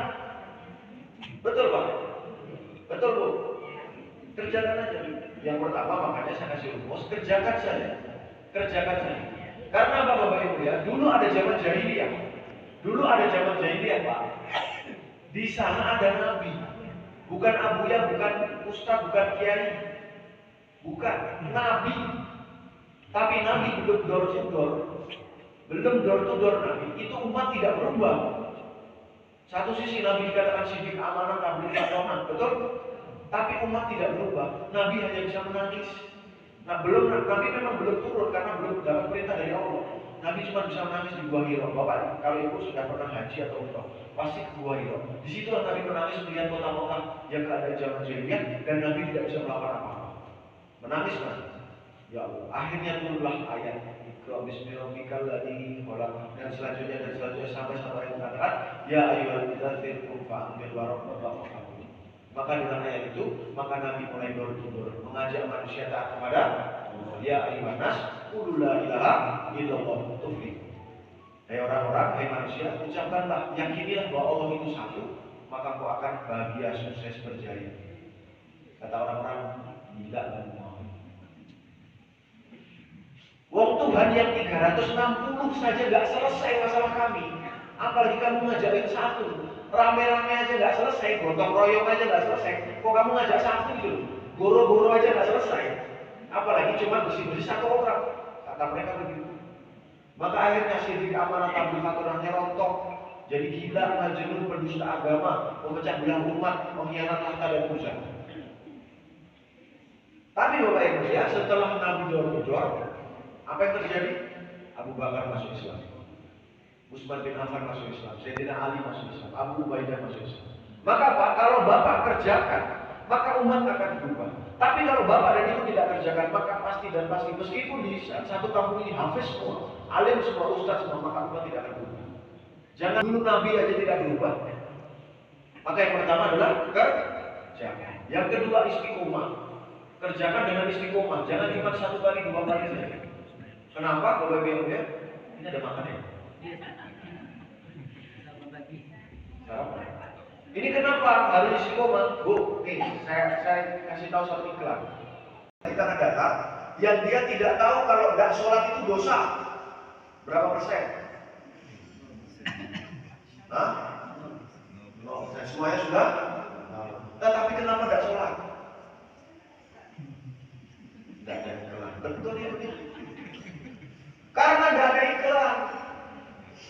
S3: Betul Pak? Betul Bu? Kerjakan aja. Yang pertama makanya saya kasih rumus, kerjakan saja. Kerjakan saja. Karena apa Bapak Ibu ya? Dulu ada zaman jahiliyah. Dulu ada zaman jahiliyah Pak. Di sana ada nabi. Bukan abuya, bukan ustaz, bukan kiai. Bukan, nabi. Tapi nabi belum door to door. Belum door to door nabi. Itu umat tidak berubah. Satu sisi nabi dikatakan sidik, amanah, tabligh, fatonan, betul? Tapi umat tidak berubah. Nabi hanya bisa menangis. Nah, Nabi memang belum turun karena belum dapat perintah dari Allah. Nabi cuma bisa menangis di Gua Hira. Bapak, kalau ibu sudah pernah haji atau umrah, pasti ke Gua Hira. Di situ Nabi menangis melihat kota-kota yang keadaan zaman jahiliyah dan Nabi tidak bisa melakukan apa-apa. Menangis Mas. Ya Allah. Akhirnya turunlah ayat Iqra bismi rabbikal ladzi khalaq dan selanjutnya sampai yang mengatakan ya ayyuhal mudaththir qum fa'anzir wa rabbaka fakabbir. Maka dengan ayat itu, maka Nabi mulai door-to-door mengajak manusia taat kepada ya ayyuhan nas qul la ilaha illallah tuflih. Hai orang-orang, hai manusia, ucapkanlah, yakinilah bahwa Allah itu satu, maka kau akan bahagia, sukses, berjaya. Kata orang-orang, gila kamu mau. Wong Tuhan yang 360 saja gak selesai masalah kami. Apalagi kamu ngajakin satu. Rame-rame aja gak selesai, gotong royong aja gak selesai. Kok kamu ngajak satu gitu? Goro-goro aja gak selesai. Apalagi cuma bersih-bersih satu orang. Kata mereka begitu. Maka akhirnya sidik, amanah, tabligh, fatonan rontok. Jadi gila, majnun, pendusta agama, memecah belah umat, mengkhianat harta dan puja. Tapi Bapak Ibu ya, setelah Nabi door-to-door, apa yang terjadi? Abu Bakar masuk Islam, Utsman bin Affan masuk Islam, Sayyidina Ali masuk Islam, Abu Ubaidah masuk Islam. Maka Pak, kalau Bapak kerjakan, maka umat akan berubah. Tapi kalau Bapak dan Ibu tidak kerjakan, maka pasti dan pasti, meskipun di satu kampung ini hafiz semua, alim semua, ustaz semua, maka umat tidak akan berubah. Jangan dulu Nabi aja tidak berubah. Maka yang pertama adalah kerjakan. Yang kedua istiqomah. Kerjakan dengan istiqomah, jangan cuma 1 kali 2 kali saja. Kenapa? Bapak Ibu ya? Ini ada makan ya? Sarapan. Ini kenapa harus istiqomah? Bu, nih saya kasih tahu satu iklan. Kita akan data yang dia tidak tahu kalau tidak sholat itu dosa. Berapa persen? Hah? No, semuanya sudah. Tetapi kenapa tidak sholat? Tidak ada iklan. Betul ya? Karena tidak ada iklan.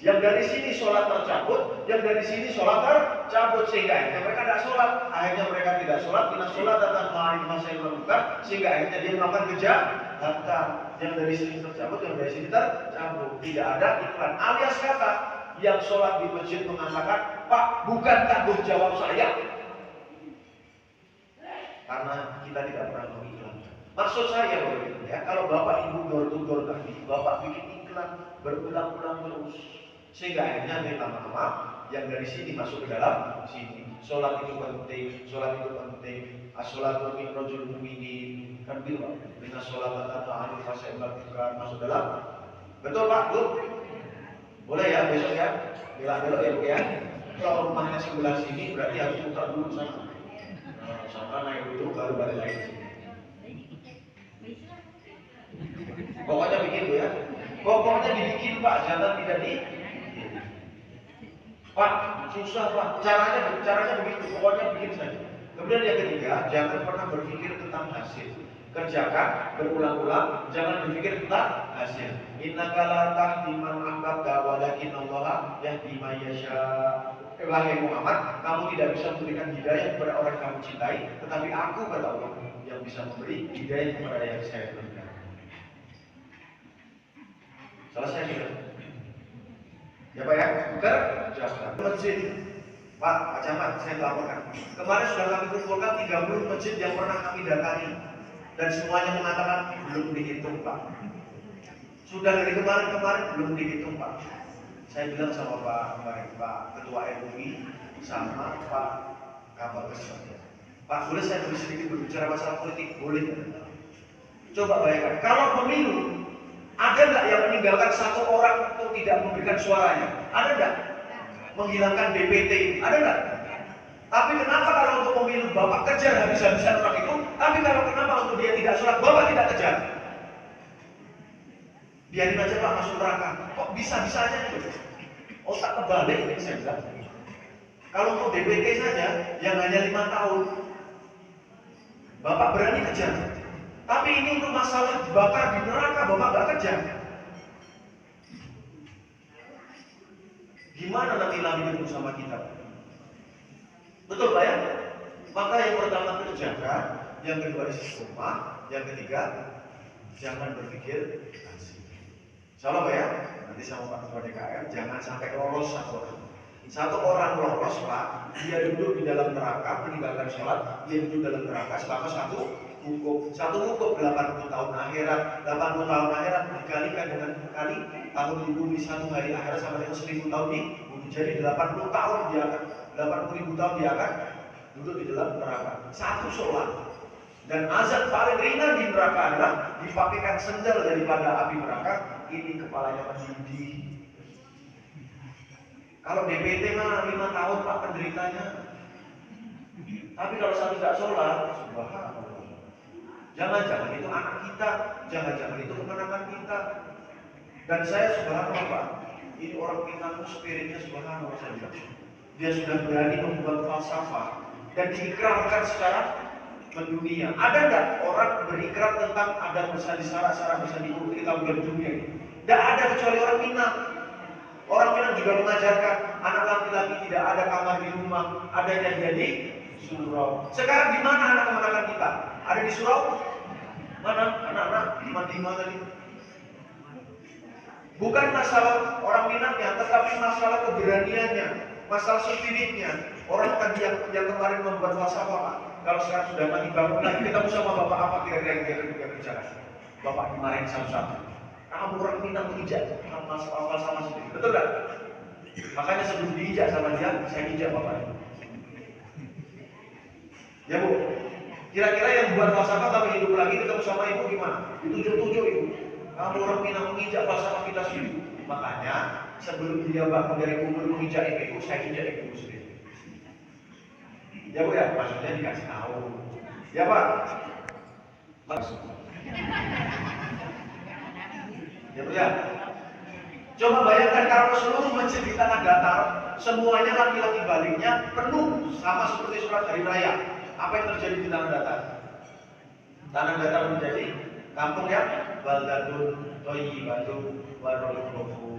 S3: Yang dari sini sholat tercabut, yang dari sini sholat tercabut, sehingga mereka tidak sholat. Akhirnya mereka tidak sholat, tidak sholat datang lain masa yang melakukan, sehingga akhirnya dia melakukan kejahatan. Yang dari sini tercabut, yang dari sini tercabut. Tidak ada iklan. Alias kata, yang sholat di masjid mengatakan, Pak, bukan tanggung jawab saya. Karena kita tidak pernah mengiklan. Maksud saya Bapak ya, kalau Bapak Ibu door-to-door tadi, Bapak bikin iklan berulang-ulang terus, sehingga akhirnya dari lama-lama yang dari sini masuk ke dalam sini. Sholat itu penting, sholat itu penting. As-sholatu min rajul mu'minin, kan bilang, bina sholat atau fasa bukan masuk dalam. Betul Pak, Bu? Boleh ya besok ya? Belok-belok ya Bu ya. Kalau rumahnya sebelah sini berarti harus putar dulu sana. Sama naik dulu baru balik lagi ke sini. Pokoknya bikin Bu ya. Pokoknya dibikin Pak, jangan tidak di. Pak, susah Pak. Caranya begitu. Pokoknya bikin saja. Kemudian yang ketiga, jangan pernah berpikir tentang hasil. Kerjakan berulang-ulang, jangan berpikir tentang hasil. Innaka la tahdi man ahbabta walakin Allah yahdi man yasha. Wahai Muhammad, kamu tidak bisa memberikan hidayah kepada orang yang kamu cintai, tetapi aku kata Allah yang bisa memberi hidayah kepada yang saya berikan. Selesai sudah. Ya Pak ya, kerjakan. Masjid, Pak Camat, saya melaporkan. Kemarin sudah kami kumpulkan 30 masjid yang pernah kami datangi, dan semuanya mengatakan belum dihitung Pak. Sudah dari kemarin belum dihitung Pak. Saya bilang sama Pak Ketua MUI sama Pak Kapolres. Pak, boleh saya lebih sedikit berbicara masalah politik? Boleh. Coba bayangkan, kalau pemilu ada nggak yang meninggal meninggalkan satu orang untuk tidak memberikan suaranya? Ada enggak? Menghilangkan DPT, ada enggak? Tapi kenapa kalau untuk pemilu Bapak kejar habis-habisan orang itu, tapi kalau kenapa untuk dia tidak sholat, Bapak tidak kejar? Biarin aja Pak masuk neraka. Kok bisa-bisa aja itu? Otak kebalik ini saya bilang. Kalau untuk DPT saja, yang hanya 5 tahun, Bapak berani kejar. Tapi ini untuk masalah dibakar di neraka, Bapak nggak kejar. Gimana nanti Nabi itu sama kita? Betul Pak ya? Maka yang pertama kerjakan, yang kedua istiqomah, yang ketiga jangan berpikir asing. Salah Pak ya? Nanti sama Pak Ketua DKM jangan sampai lolos satu orang. Satu orang lolos Pak, dia duduk di dalam neraka meninggalkan sholat, dia duduk dalam neraka selama satu hukum 80 tahun akhirat. 80 tahun akhirat dikalikan dengan kali tahun di bumi, satu hari akhirat sama dengan 1000 tahun di bumi. Jadi 80 tahun dia akan 80.000 tahun dia akan duduk di dalam neraka. Satu sholat. Dan azab paling ringan di neraka adalah dipakaikan sendal daripada api neraka, ini kepalanya mendidih. Kalau DPT mah 5 tahun Pak penderitanya. Tapi kalau satu tidak sholat, subhanallah. Jangan-jangan itu anak kita, jangan-jangan itu kemenangan kita. Dan saya subhanallah Pak, ini orang kita spiritnya subhanallah saya bilang. Dia sudah berani membuat falsafah dan diikrarkan secara mendunia. Ada enggak orang berikrar tentang ada bersani sara bersani kita bukan dunia ini? Tidak ada kecuali orang Minang. Orang Minang juga mengajarkan anak laki-laki tidak ada kamar di rumah, adanya jadi surau. Sekarang di mana anak kemenangan kita? Ada di surau? Mana anak-anak di mana tadi? Bukan masalah orang Minangnya, tetapi masalah keberaniannya, masalah spiritnya. Orang tadi yang kemarin membuat falsafah Pak, kalau sekarang sudah mati bangun lagi, kita sama bapak apa kira-kira yang dia kerjakan? Bapak dimarahin satu-satu. Kamu orang Minang menginjak hafal sama sendiri, betul kan? Makanya sebelum diinjak sama dia, saya injak bapak. Ya Bu, kira-kira yang buat falsafah kami hidup lagi ketemu sama ibu gimana? Ditunjuk-tunjuk ibu. Kamu orang Minang menginjak falsafah kita sendiri. Makanya sebelum dia bangun dari kubur menginjak ibu, saya injak ibu sendiri. Ya Bu ya, maksudnya dikasih tahu. Ya Pak. Maksudnya. Ya Bu ya. Coba bayangkan kalau seluruh masjid di tanah datar, semuanya laki-laki baliknya penuh sama seperti surat hari raya. Apa yang terjadi di tanah datar? Tanah datar menjadi kampung yang baldatun thayyibatun wa rabbul ghafur.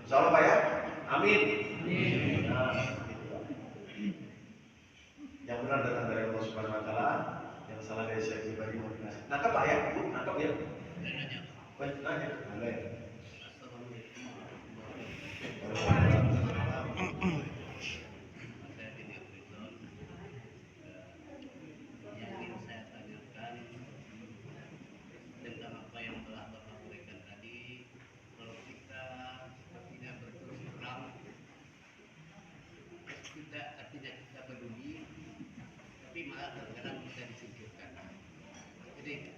S3: Insyaallah Pak ya. Amin. Nah, gitu Pak. Yang benar datang dari Allah Subhanahu wa taala, yang salah dari saya pribadi mohon maaf. Nangkep Pak ya? Bu, nangkep ya? Baik, nanya. Boleh.
S4: Kita peduli, tapi malah kadang-kadang kita disingkirkan. Jadi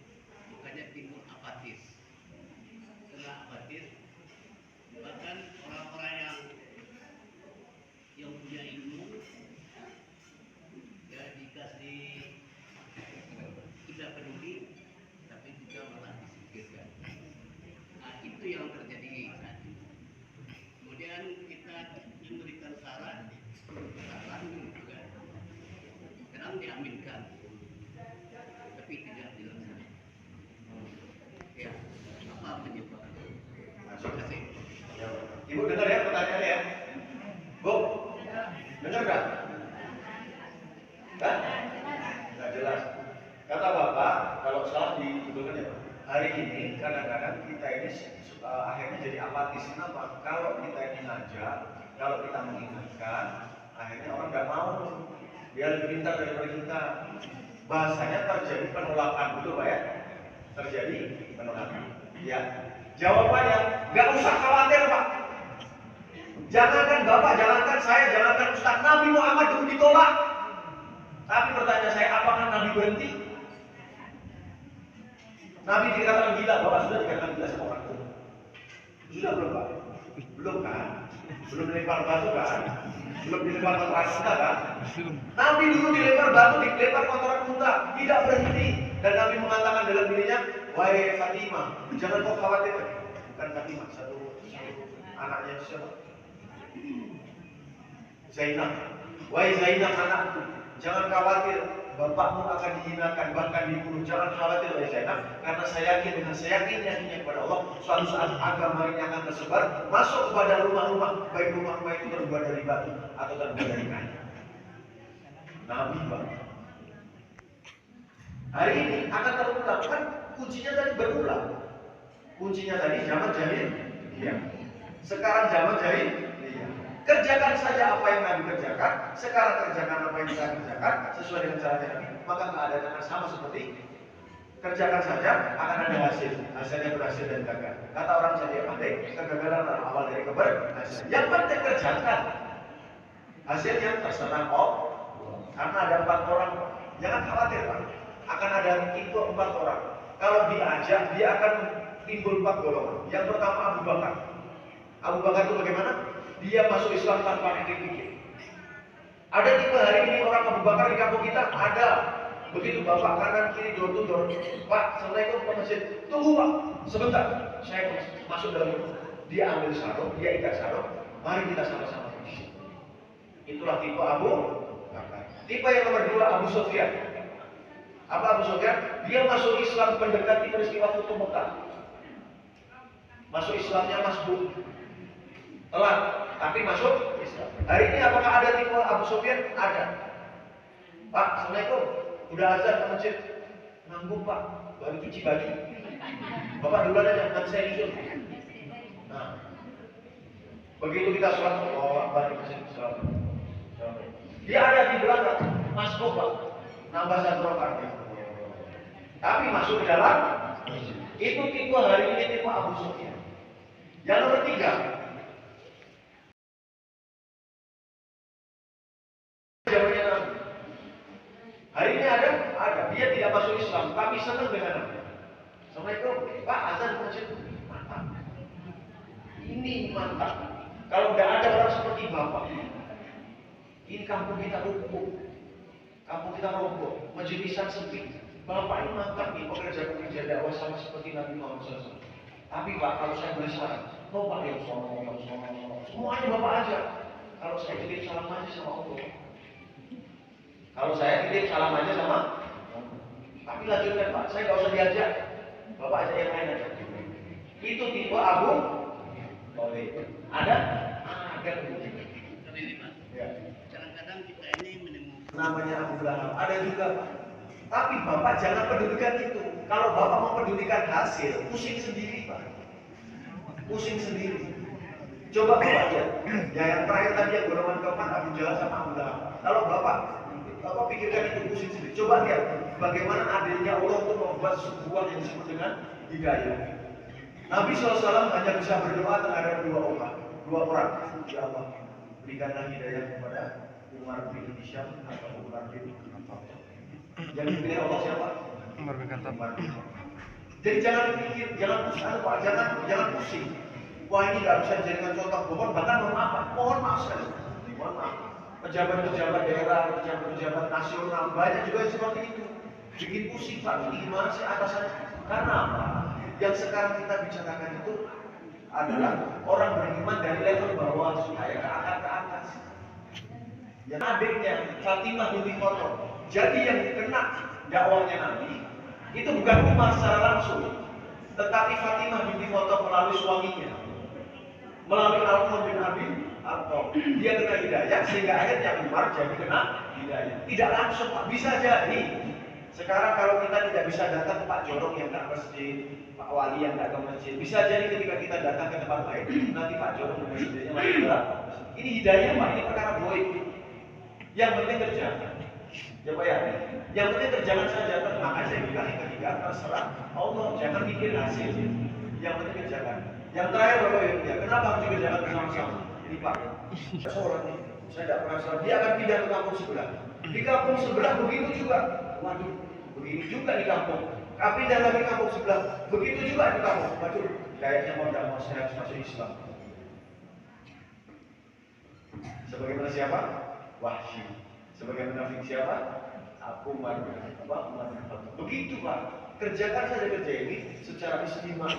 S4: bukannya timbul apatis. Setelah apatis, bahkan orang-orang yang punya ilmu, ya dikasih tidak peduli, tapi juga malah disingkirkan. Nah itu yang terjadi saat ini. Kemudian kita memberikan saran juga kadang diaminkan tapi tidak dilaksanakan. Ya, apa penyebabnya? Terima kasih.
S3: Ibu dengar ya pertanyaannya ya? Bu, dengar nggak? Hah? Nggak jelas. Kata Bapak, kalau salah dibetulkan ya Pak. Hari ini kadang-kadang kita ini akhirnya jadi apatis. Kenapa? Kalau kita ini ngajak, kalau kita mengingatkan, akhirnya orang nggak mau. Dia lebih pintar daripada kita. Bahasanya terjadi penolakan, betul Pak ya? Terjadi penolakan. Ya. Jawabannya nggak usah khawatir Pak. Jangankan Bapak, jangankan saya, jangankan Ustaz, Nabi Muhammad dulu ditolak. Tapi pertanyaan saya, apakah Nabi berhenti? Nabi dikatakan gila, Bapak sudah dikatakan gila sama orang itu. Sudah belum Pak? Belum kan? Belum dilempar batu kan? Belum dilempar kotoran unta kan? Nabi dulu dilempar batu, dilempar kotoran unta, tidak berhenti. Dan Nabi mengatakan dalam dirinya, wahai Fatimah, jangan kau khawatir. Bukan Fatimah, satu anaknya siapa? Zainab. Wahai Zainab anakku, jangan khawatir, bapakmu akan dihinakan, bahkan dibunuh. Jangan khawatir wahai Zainab, karena saya yakin dengan saya yakinnya kepada Allah, suatu saat agama ini akan tersebar, masuk kepada rumah-rumah, baik rumah-rumah itu terbuat dari batu atau terbuat dari kayu. Nabi Pak. Hari ini akan terulang, kan kuncinya tadi berulang. Kuncinya tadi zaman jahiliyah. Sekarang zaman jahiliyah. Kerjakan saja apa yang Nabi kerjakan, sekarang kerjakan apa yang kita kerjakan sesuai dengan caranya Nabi, maka keadaan akan sama seperti kerjakan saja akan ada hasil. Hasilnya berhasil dan gagal. Kata orang jadi pandai, kegagalan adalah awal dari keberhasilan. Yang penting kerjakan. Hasilnya terserah Allah. Karena ada 4 orang, jangan khawatir Pak. Akan ada itu 4 orang. Kalau diajak, dia akan timbul 4 golongan. Yang pertama Abu Bakar. Abu Bakar itu bagaimana? Dia masuk Islam tanpa pikir-pikir. Ada tipe hari ini orang Abu Bakar di kampung kita? Ada. Begitu bapak kanan kiri door to door. Pak, assalamualaikum ke masjid. Tunggu Pak, sebentar. Saya masuk dalam rumah. Dia ambil sarung, dia ikat sarung. Mari kita sama-sama pergi. Itulah tipe Abu Bakar. Tipe yang nomor 2 Abu Sufyan. Apa Abu Sufyan? Dia masuk Islam mendekati peristiwa Futuh Mekah. Masuk Islamnya masbuk. Telat, tapi masuk Islam. Hari ini apakah ada tipe Abu Sufyan? Ada. Pak, assalamualaikum. Udah azan ke masjid. Nanggung Pak, baru cuci baju. Bapak duluan aja, nanti saya nyusul. Nah, begitu kita sholat, balik ke masjid. Dia ada di belakang, masuk Pak. Nambah 1 rakaat. Tapi masuk ke dalam. Itu tipe hari ini tipe Abu Sufyan. Yang nomor 3. Zamannya Nabi. Hari ini ada. Dia tidak masuk Islam, tapi senang dengan Nabi. Assalamualaikum, Pak, azan masjid. Mantap. Ini mantap. Kalau nggak ada orang seperti Bapak, ini kampung kita rubuh. Kampung kita roboh, majelisan sempit. Bapak ini mantap nih, pekerja-pekerja dakwah sama seperti Nabi Muhammad SAW. Tapi Pak, kalau saya boleh saran, Bapak yang semuanya Bapak aja. Kalau saya titip salam aja sama Allah. Kalau saya titip salam aja sama, tapi lanjutkan Pak, saya nggak usah diajak. Bapak aja yang lain aja. Itu tipe Abu Thalib. Ada? Ada.
S4: Tapi ini Pak,
S3: Ya.
S4: kadang-kadang kita ini menemukan
S3: Namanya Abu Lahab. Ada juga Pak. Tapi Bapak jangan pedulikan itu. Kalau Bapak mau pedulikan hasil, pusing sendiri Pak. Pusing sendiri. Coba Bapak lihat. Ya yang terakhir tadi yang golongan keempat Abu Jahal sama Abu Lahab. Kalau Bapak pikirkan itu pusing sendiri. Coba lihat bagaimana adilnya Allah untuk membuat sebuah yang disebut dengan hidayah. Nabi SAW hanya bisa berdoa terhadap 2 orang. Ya Allah, berikanlah hidayah kepada Umar bin Hisham atau Umar bin Khattab. Yang dipilih Allah siapa? Umar bin Khattab. Jadi jangan pikir, jangan pusing. Wah ini nggak bisa dijadikan contoh. Bahkan mohon maaf sekali. Mohon maaf. Pejabat-pejabat daerah, pejabat-pejabat nasional banyak juga yang seperti itu. Bikin pusing Pak, ini gimana sih atasannya? Karena apa? Yang sekarang kita bicarakan itu adalah orang beriman dari level bawah supaya ke atas. Yang adiknya Fatimah binti Khattab. Jadi yang kena dakwahnya Nabi itu bukan Umar secara langsung, tetapi Fatimah binti Khattab melalui suaminya, melalui Al-Qur'an bin Abi atau dia kena hidayah sehingga akhirnya Umar jadi kena hidayah. Tidak langsung Pak, bisa jadi. Sekarang kalau kita tidak bisa datang ke Pak Jorong yang tak masjid, Pak Wali yang tak ke masjid, bisa jadi ketika kita datang ke tempat lain, nanti Pak Jorong dan masjidnya masih berat. Ini hidayah Pak, ini perkara boy. Yang penting kerjakan. Ya Pak ya, yang penting kerjakan saja. Maka saya bilang yang ketiga terserah Allah, jangan mikir hasil. Yang penting kerjakan. Yang terakhir Bapak Ibu ya, kenapa harus dikerjakan bersama-sama? Ini Pak, seorang ini, saya tidak pernah salah. Dia akan pindah ke kampung sebelah. Di kampung sebelah begitu juga. Waduh, begini juga di kampung. Pindah lagi kampung sebelah. Begitu juga di kampung. Waduh, kayaknya mau tidak mau saya harus masuk Islam. Sebagaimana siapa? Wahsy. Sebagai munafik siapa? Aku Umar bin Khattab. Begitu Pak. Kerjakan saja kerja ini secara istimewa,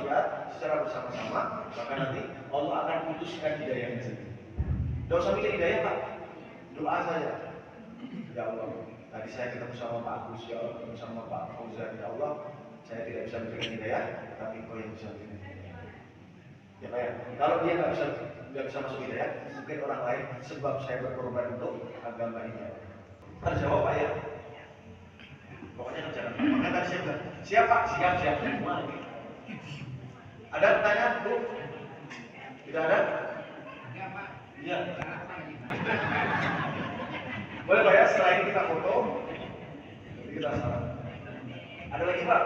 S3: secara bersama-sama, maka nanti Allah akan putuskan hidayahnya sendiri. Tidak usah mikir hidayah Pak. Doa saja. Ya Allah, tadi saya ketemu sama Pak Agus, ya Allah, ketemu sama Pak Fauzan, ya Allah, saya tidak bisa memberikan hidayah, tapi Engkau yang bisa memberikan hidayah. Ya Pak ya. Kalau dia nggak bisa masuk hidayah, mungkin orang lain, sebab saya berkorban untuk agama ini. Terjawab Pak ya. Pokoknya kerjakan. Maka tadi saya bilang, siapa? Siap semua. Ada pertanyaan Bu? Tidak ada? Iya. Boleh Pak ya, setelah ini kita foto. Jadi kita salam. Ada lagi Pak?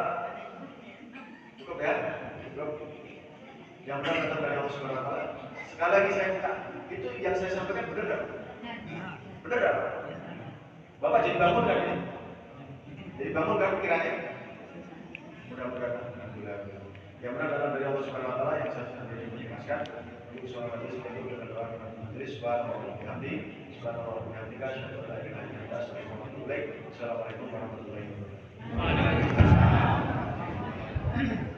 S3: Cukup ya? Cukup. Yang benar datang dari Allah Subhanahu wa Ta'ala. Sekali lagi saya minta, itu yang saya sampaikan benar nggak? Benar nggak? Bapak jadi bangun kan ini? Jadi bangun kan pikirannya? Mudah-mudahan. Alhamdulillah. Yang benar datang dari Allah Subhanahu wa Ta'ala, yang saya sudah menjelaskan. Ibu suara majelis sebagai dengan doa dengan majelis subhanahu wa ta'ala. Subhanahu wa ta'ala. Assalamualaikum warahmatullahi wabarakatuh.